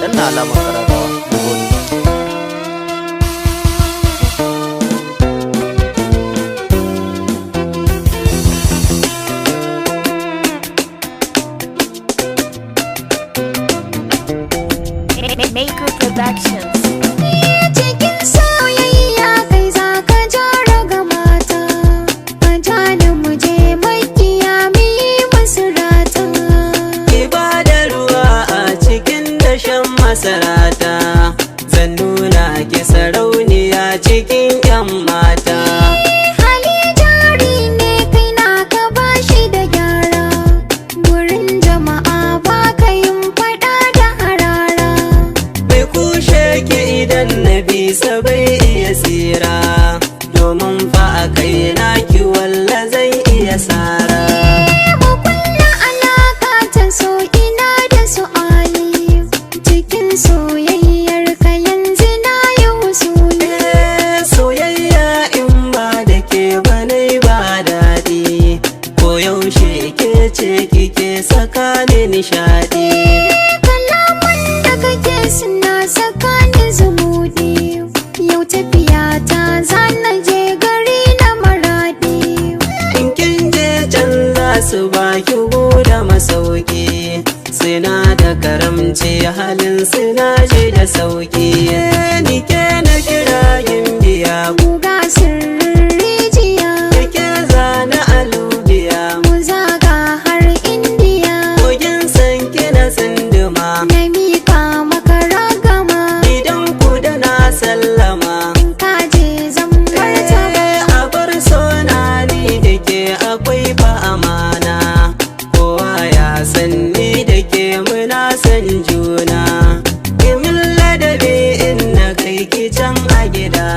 ka danna alamar kararrawa. Miko Productions. Cikin soyayya kai za ka jara ga mata, a jani mu je makiya mu yi musu rata. Ki ba da ruwa a cikin dashen masarata, zan nuna ki sarauniya cikin 'yan mata. Hali jari ne kai na ka bashi da gyara, gurin jama'a ba ka yin faɗa da harara. Bai kushe ki idan na bisa bai iya tsira, domin fa a kai na ki walla zai iya sara. Mu kulla alaka ta so ina da su'ali, cikin soyayyar ka yanzu na yi husuli. Soyayya in ba da ke banai ba daɗi, ko yaushe ke ce kike saka ni nishaɗi. Kalaman da kake suna saka ni zumuɗi, yau tafiya ta zana je gari na maraɗi. In kin je can za su baki da masauki, suna da karamci halin suna ji da sauki. Ni ke na kira yin biya, Guga sirrin rijiya, ke zana alubiya, mu zaga har indiya, kogin san kina tsinduma. na mika maka ragama, Idan ku da na sallama, in ka je zan martaba. a bar sona ni da ke akwai fa amana, kowa ya san ni da ke muna san juna. Kimin ladabi in na kai ki can a gida